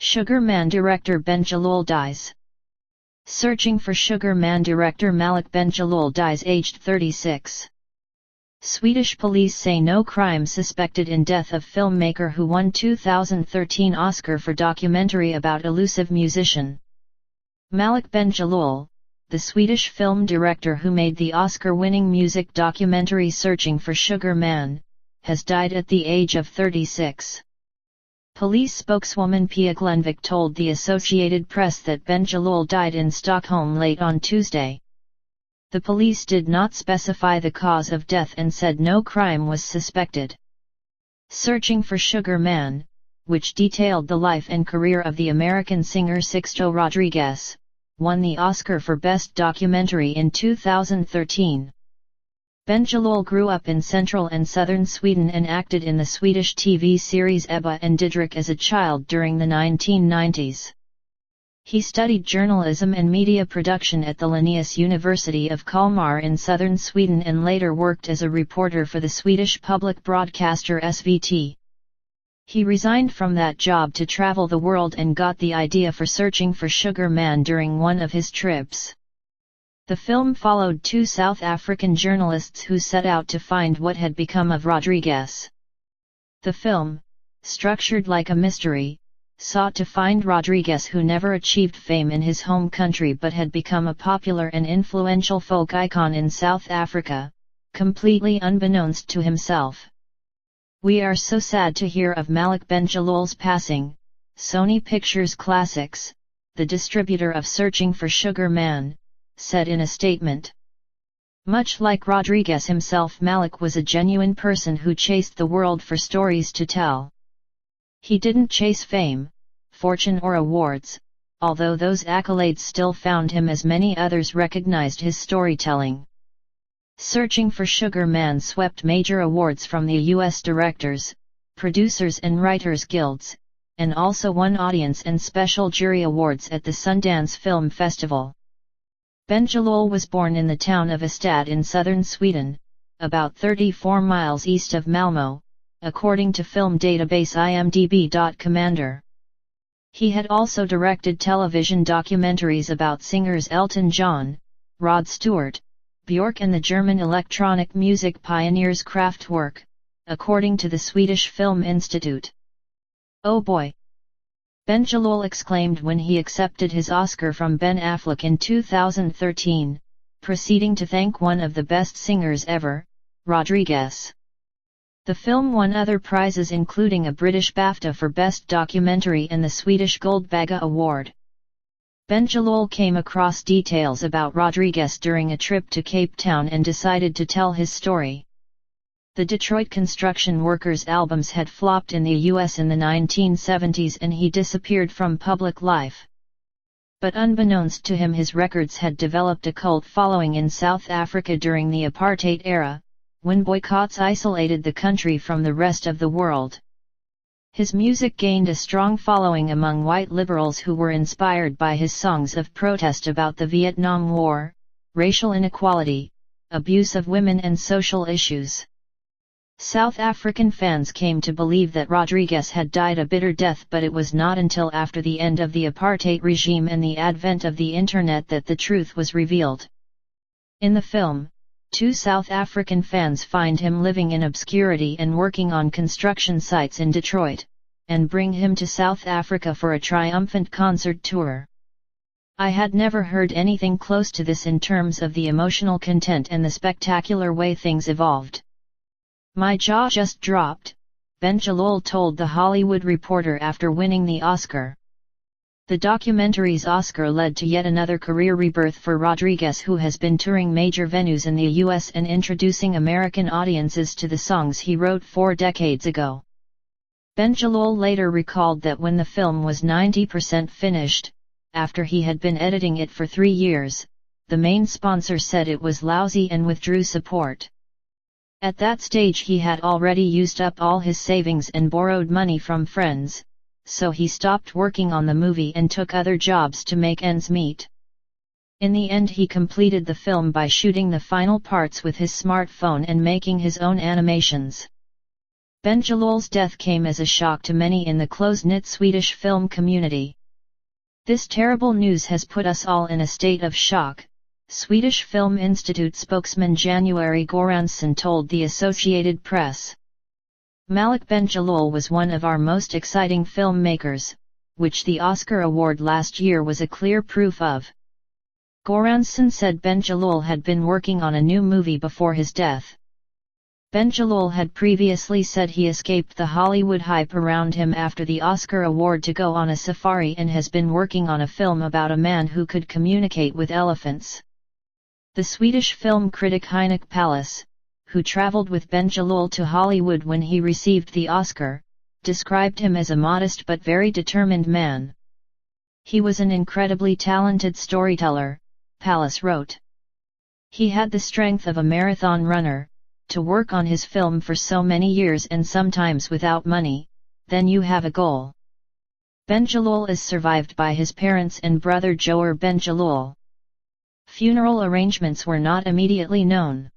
Sugar Man director Bendjelloul dies. Searching for Sugar Man director Malik Bendjelloul dies aged 36. Swedish police say no crime suspected in death of filmmaker who won 2013 Oscar for documentary about elusive musician. Malik Bendjelloul, the Swedish film director who made the Oscar-winning music documentary Searching for Sugar Man, has died at the age of 36. Police spokeswoman Pia Glenvik told the Associated Press that Bendjelloul died in Stockholm late on Tuesday. The police did not specify the cause of death and said no crime was suspected. Searching for Sugar Man, which detailed the life and career of the American singer Sixto Rodriguez, won the Oscar for Best Documentary in 2013. Bendjelloul grew up in central and southern Sweden and acted in the Swedish TV series Ebba and Didrik as a child during the 1990s. He studied journalism and media production at the Linnaeus University of Kalmar in southern Sweden and later worked as a reporter for the Swedish public broadcaster SVT. He resigned from that job to travel the world and got the idea for Searching for Sugar Man during one of his trips. The film followed two South African journalists who set out to find what had become of Rodriguez. The film, structured like a mystery, sought to find Rodriguez, who never achieved fame in his home country but had become a popular and influential folk icon in South Africa, completely unbeknownst to himself. "We are so sad to hear of Malik Bendjelloul's passing," Sony Pictures Classics, the distributor of Searching for Sugar Man, said in a statement. Much like Rodriguez himself, Malik was a genuine person who chased the world for stories to tell. He didn't chase fame, fortune or awards, although those accolades still found him as many others recognized his storytelling. Searching for Sugar Man swept major awards from the U.S. Directors, Producers and Writers Guilds, and also won audience and special jury awards at the Sundance Film Festival. Bendjelloul was born in the town of Ystad in southern Sweden, about 34 miles east of Malmö, according to film database imdb.commander. He had also directed television documentaries about singers Elton John, Rod Stewart, Björk and the German electronic music pioneers Kraftwerk, according to the Swedish Film Institute. "Oh boy!" Bendjelloul exclaimed when he accepted his Oscar from Ben Affleck in 2013, proceeding to thank one of the best singers ever, Rodriguez. The film won other prizes including a British BAFTA for Best Documentary and the Swedish Guldbagge Award. Bendjelloul came across details about Rodriguez during a trip to Cape Town and decided to tell his story. The Detroit construction workers' albums had flopped in the US in the 1970s and he disappeared from public life. But unbeknownst to him, his records had developed a cult following in South Africa during the apartheid era, when boycotts isolated the country from the rest of the world. His music gained a strong following among white liberals who were inspired by his songs of protest about the Vietnam War, racial inequality, abuse of women and social issues. South African fans came to believe that Rodriguez had died a bitter death, but it was not until after the end of the apartheid regime and the advent of the Internet that the truth was revealed. In the film, two South African fans find him living in obscurity and working on construction sites in Detroit, and bring him to South Africa for a triumphant concert tour. "I had never heard anything close to this in terms of the emotional content and the spectacular way things evolved. My jaw just dropped," Bendjelloul told The Hollywood Reporter after winning the Oscar. The documentary's Oscar led to yet another career rebirth for Rodriguez, who has been touring major venues in the US and introducing American audiences to the songs he wrote 4 decades ago. Bendjelloul later recalled that when the film was 90% finished, after he had been editing it for 3 years, the main sponsor said it was lousy and withdrew support. At that stage he had already used up all his savings and borrowed money from friends, so he stopped working on the movie and took other jobs to make ends meet. In the end, he completed the film by shooting the final parts with his smartphone and making his own animations. Bendjelloul's death came as a shock to many in the close-knit Swedish film community. "This terrible news has put us all in a state of shock," Swedish Film Institute spokesman January Goransson told the Associated Press. "Malik Bendjelloul was one of our most exciting filmmakers, which the Oscar award last year was a clear proof of." Goransson said Bendjelloul had been working on a new movie before his death. Bendjelloul had previously said he escaped the Hollywood hype around him after the Oscar award to go on a safari and has been working on a film about a man who could communicate with elephants. The Swedish film critic Henrik Pallas, who traveled with Bendjelloul to Hollywood when he received the Oscar, described him as a modest but very determined man. "He was an incredibly talented storyteller," Pallas wrote. "He had the strength of a marathon runner, to work on his film for so many years and sometimes without money, then you have a goal." Bendjelloul is survived by his parents and brother Joer Bendjelloul. Funeral arrangements were not immediately known.